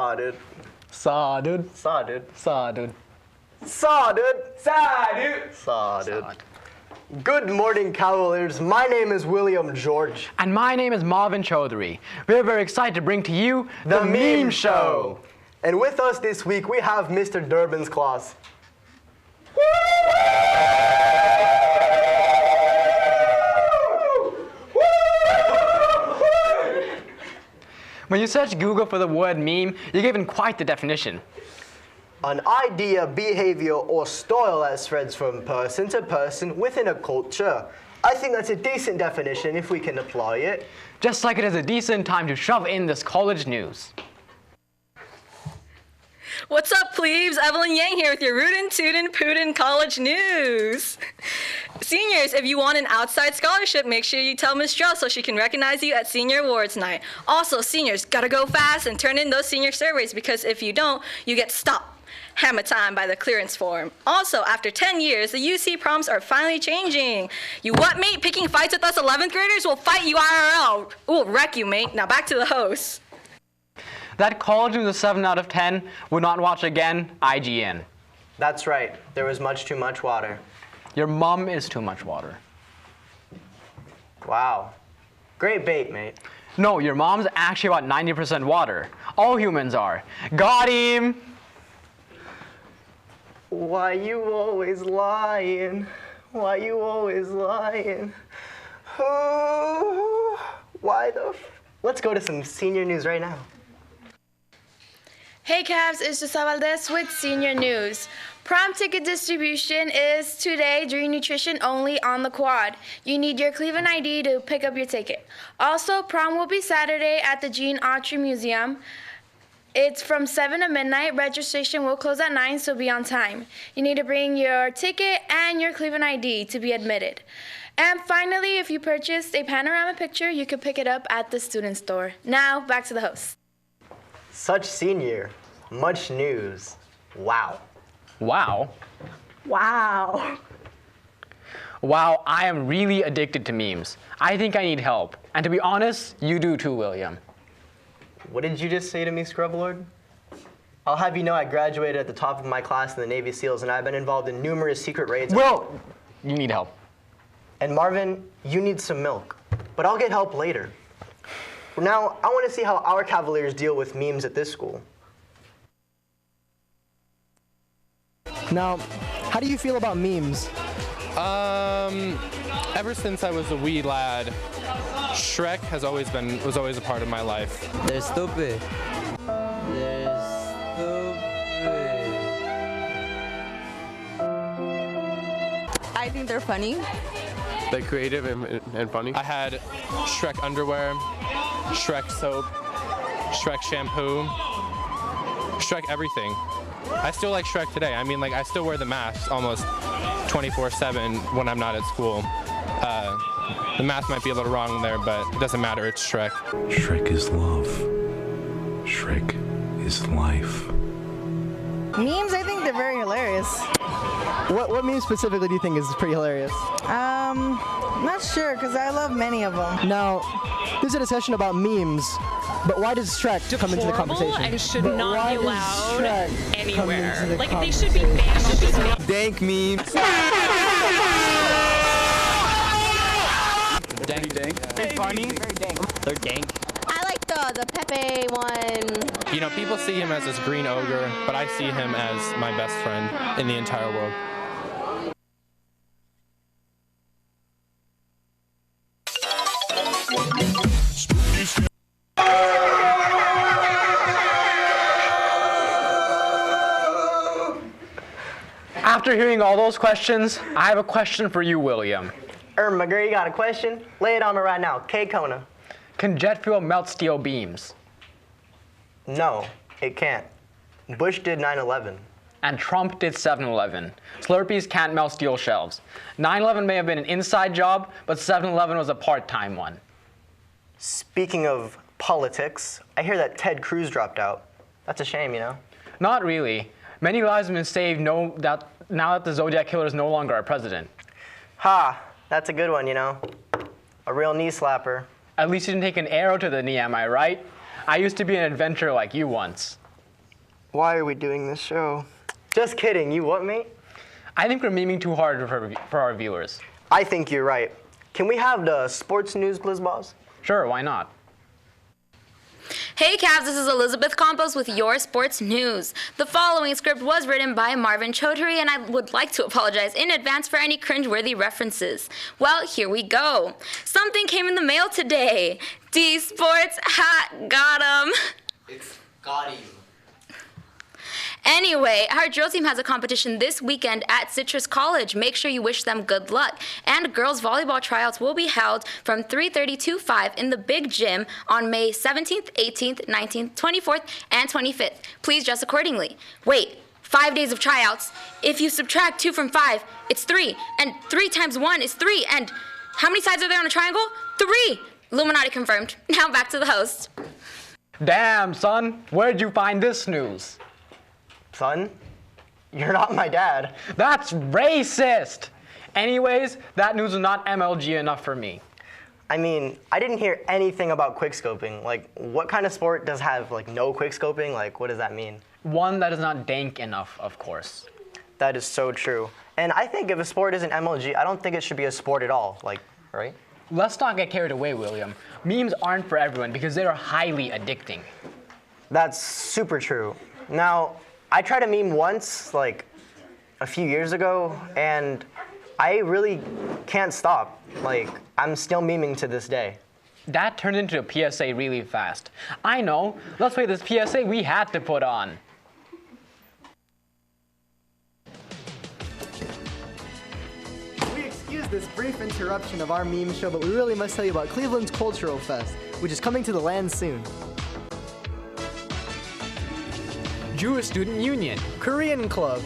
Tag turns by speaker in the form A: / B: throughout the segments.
A: Saw, dude.
B: Saw, dude.
A: Saw, dude.
B: Saw, dude.
A: Saw, dude.
C: Saw, dude.
A: Saw, dude. Good morning, Cavaliers. My name is William George.
B: And my name is Marvin Chaudhary. We're very excited to bring to you
A: The Meme Show. And with us this week, we have Mr. Durbin's Claus.
B: When you search Google for the word meme, you're given quite the definition.
A: An idea, behavior, or style that spreads from person to person within a culture. I think that's a decent definition if we can apply it.
B: Just like it is a decent time to shove in this college news.
D: What's up, plebes? Evelyn Yang here with your Rootin' Tootin' Pootin' College News. Seniors, if you want an outside scholarship, make sure you tell Miss Strauss so she can recognize you at Senior Awards Night. Also, seniors, gotta go fast and turn in those senior surveys because if you don't, you get stopped. Hammer time by the clearance form. Also, after 10 years, the UC proms are finally changing. You what, mate? Picking fights with us 11th graders? We'll fight you IRL. We'll wreck you, mate. Now back to the host.
B: That college was a 7 out of 10. Would not watch again. IGN.
A: That's right. There was much too much water.
B: Your mom is too much water.
A: Wow. Great bait, mate.
B: No, your mom's actually about 90% water. All humans are. Got him!
A: Why you always lying? Why you always lying? Oh, why the Let's go to some senior news right now.
E: Hey Cavs, it's Jessa Valdez with Senior News. Prom ticket distribution is today during nutrition only on the quad. You need your Cleveland ID to pick up your ticket. Also, prom will be Saturday at the Gene Autry Museum. It's from 7 to midnight. Registration will close at 9, so be on time. You need to bring your ticket and your Cleveland ID to be admitted. And finally, if you purchased a panorama picture, you can pick it up at the student store. Now, back to the host.
A: Such senior, much news. Wow.
B: Wow.
F: Wow.
B: Wow, I am really addicted to memes. I think I need help. And to be honest, you do too, William.
A: What did you just say to me, Scrublord? I'll have you know I graduated at the top of my class in the Navy SEALs, and I've been involved in numerous secret raids.
B: Well, you need help.
A: And Marvin, you need some milk. But I'll get help later. Now, I want to see how our Cavaliers deal with memes at this school.
G: Now, how do you feel about memes?
H: Ever since I was a wee lad, Shrek was always a part of my life.
I: They're stupid. They're stupid.
F: I think they're funny.
H: They're creative and funny. I had Shrek underwear, Shrek soap, Shrek shampoo, Shrek everything. I still like Shrek today. I mean, like, I still wear the mask almost 24/7 when I'm not at school. The math might be a little wrong there, but it doesn't matter, it's Shrek.
J: Shrek is love. Shrek is life.
F: Memes, I think they're very hilarious.
G: What meme specifically do you think is pretty hilarious?
F: Not sure, because I love many of them.
G: Now, there's a discussion about memes, but why does Shrek come into the conversation?
K: And should
G: but
K: not be
G: why does
K: allowed
G: Shrek
K: anywhere.
G: come into the
K: Like, they should be banned.
I: Dank memes.
H: They're funny.
I: They're dank.
F: I like the Pepe one.
H: You know, people see him as this green ogre, but I see him as my best friend in the entire world.
B: After hearing all those questions, I have a question for you, William.
A: my girl, you got a question? Lay it on me right now. K. Kona.
B: Can jet fuel melt steel beams?
A: No, it can't. Bush did 9/11.
B: And Trump did 7-Eleven. Slurpees can't melt steel shelves. 9/11 may have been an inside job, but 7-Eleven was a part-time one.
A: Speaking of politics, I hear that Ted Cruz dropped out. That's a shame, you know?
B: Not really. Many lives have been saved now that the Zodiac Killer is no longer our president.
A: Ha, that's a good one, you know? A real knee slapper.
B: At least you didn't take an arrow to the knee, am I right? I used to be an adventurer like you once.
A: Why are we doing this show? Just kidding, you what, mate?
B: I think we're memeing too hard for our viewers.
A: I think you're right. Can we have the sports news, Blizzboss?
B: Sure, why not?
E: Hey Cavs, this is Elizabeth Campos with your sports news. The following script was written by Marvin Chaudhary, and I would like to apologize in advance for any cringeworthy references. Well, here we go. Something came in the mail today. D Sports hat got 'em.
I: It's got you.
E: Anyway, our drill team has a competition this weekend at Citrus College. Make sure you wish them good luck. And girls volleyball tryouts will be held from 3:30 to 5 in the big gym on May 17th, 18th, 19th, 24th, and 25th. Please dress accordingly. Wait, 5 days of tryouts. If you subtract 2 from 5, it's 3. And 3 times 1 is 3. And how many sides are there on a triangle? 3. Illuminati confirmed. Now back to the host.
B: Damn, son, where'd you find this news?
A: Son, you're not my dad.
B: That's racist! Anyways, that news is not MLG enough for me.
A: I mean, I didn't hear anything about quickscoping. Like, what kind of sport does have, like, no quickscoping? Like, what does that mean?
B: One that is not dank enough, of course.
A: That is so true. And I think if a sport isn't MLG, I don't think it should be a sport at all. Like, right?
B: Let's not get carried away, William. Memes aren't for everyone because they are highly addicting.
A: That's super true. Now, I tried a meme once, like, a few years ago, and I really can't stop. Like, I'm still memeing to this day.
B: That turned into a PSA really fast. I know. Let's play this PSA we had to put on.
G: We excuse this brief interruption of our meme show, but we really must tell you about Cleveland's Cultural Fest, which is coming to the land soon.
C: Jewish Student Union,
G: Korean Club,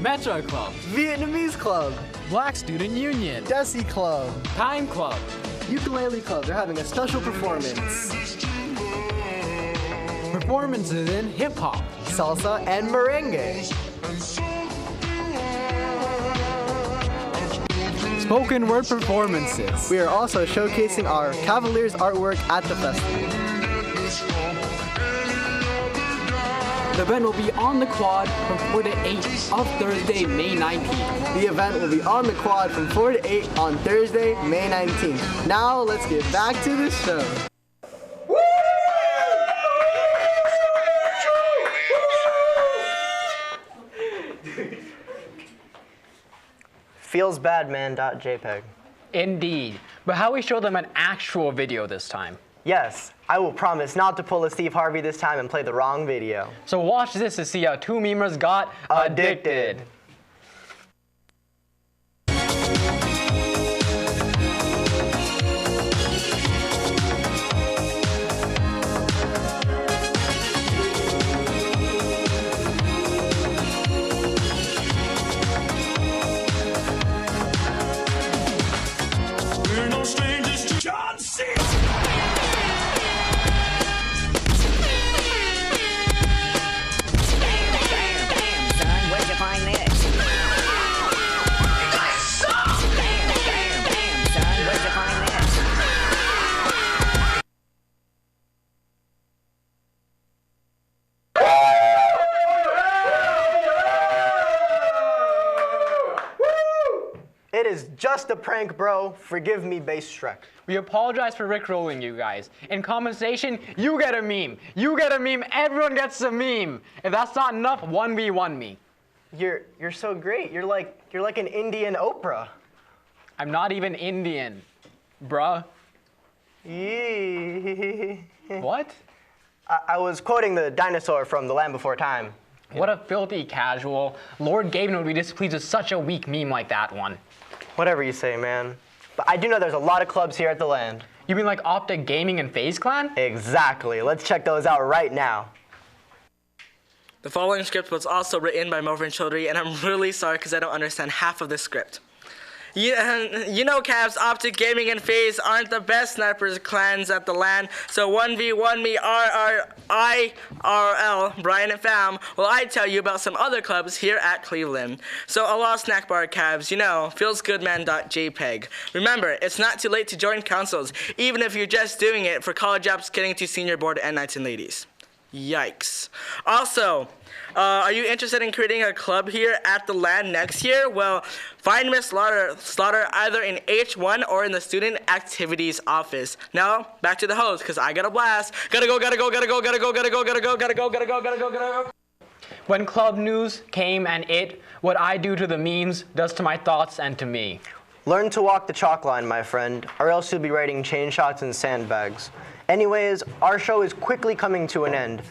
C: Metro Club,
G: Vietnamese Club,
C: Black Student Union,
G: Desi Club,
C: Time Club,
G: Ukulele Club. They're having a special performance.
C: performances in hip hop,
G: Salsa and merengue.
C: spoken word performances.
G: We are also showcasing our Cavaliers artwork at the festival.
C: The event will be on the quad from 4 to 8 of Thursday, May 19th.
G: The event will be on the quad from 4 to 8 on Thursday, May 19th. Now let's get back to the show.
A: Feels bad, man.jpg.
B: Indeed. But how we show them an actual video this time?
A: Yes, I will promise not to pull a Steve Harvey this time and play the wrong video.
B: So watch this to see how 2 memers got addicted.
L: We're no strangers to John Cena.
A: It is just a prank, bro. Forgive me, Base Shrek.
B: We apologize for rickrolling you guys. In compensation, you get a meme. You get a meme. Everyone gets a meme. If that's not enough, 1v1 me.
A: You're so great. You're like an Indian Oprah.
B: I'm not even Indian, bruh.
A: Yee.
B: What?
A: I was quoting the dinosaur from The Land Before Time.
B: What a filthy casual. Lord Gaben would be displeased with such a weak meme like that one.
A: Whatever you say, man. But I do know there's a lot of clubs here at the land.
B: You mean like Optic Gaming and FaZe Clan?
A: Exactly. Let's check those out right now.
M: The following script was also written by Marvin Chaudhary, and I'm really sorry because I don't understand half of this script. You know, Cavs, Optic Gaming and FaZe aren't the best snipers clans at the LAN, so 1v1 me IRL, Brian and Fam, will I tell you about some other clubs here at Cleveland. So Allah Snack Bar Cavs, you know, feelsgoodman.jpg. Remember, it's not too late to join councils, even if you're just doing it for college apps getting to senior board and knights and ladies. Yikes. Also, are you interested in creating a club here at the LAN next year? Well, find Miss Slaughter either in H1 or in the Student Activities Office. Now, back to the host, because I got a blast. Gotta go.
B: When club news came and what I do to the memes does to my thoughts and to me.
A: Learn to walk the chalk line, my friend, or else you'll be writing chain shots and sandbags. Anyways, our show is quickly coming to an end.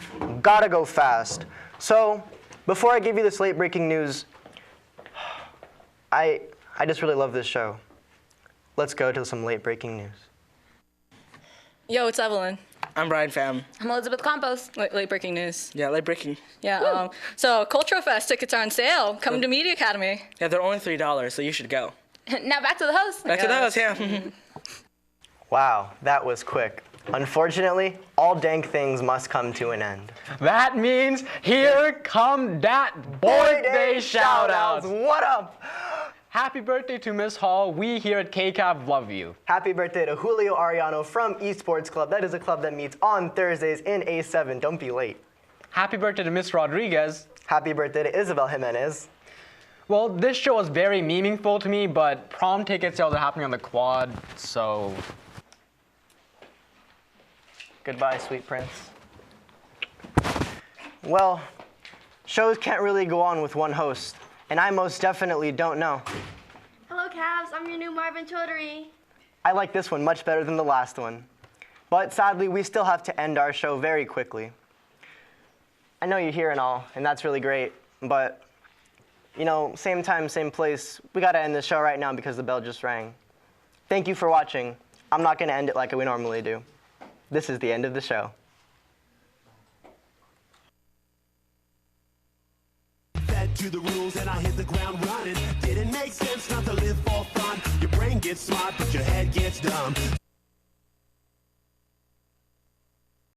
A: Gotta go fast. So, before I give you this late breaking news, I just really love this show. Let's go to some late breaking news.
D: Yo, it's Evelyn.
M: I'm Brian Pham.
E: I'm Elizabeth Campos.
D: Late breaking news.
M: Yeah, late breaking.
D: Yeah, so Cultural Fest tickets are on sale. Come to Media Academy.
M: Yeah, they're only $3, so you should go.
E: Now back to the host.
M: Back to the host, yeah.
A: Wow, that was quick. Unfortunately, all dank things must come to an end.
B: That means here come that birthday shout-outs.
A: What up?
B: Happy birthday to Miss Hall. We here at KCAV love you.
A: Happy birthday to Julio Arellano from Esports Club. That is a club that meets on Thursdays in A7. Don't be late.
B: Happy birthday to Miss Rodriguez.
A: Happy birthday to Isabel Jimenez.
B: Well, this show was very meaningful to me, but prom ticket sales are happening on the quad, so...
A: Goodbye, sweet prince. Well, shows can't really go on with one host, and I most definitely don't know.
N: Hello, Cavs. I'm your new Marvin Chaudhary.
A: I like this one much better than the last one. But sadly, we still have to end our show very quickly. I know you're here and all, and that's really great, but, you know, same time, same place, we gotta end the show right now because the bell just rang. Thank you for watching. I'm not gonna end it like we normally do. This is the end of the show.
L: To the rules and I hit the ground running. Didn't make sense not to live for fun. Your brain gets smart, but your head gets dumb.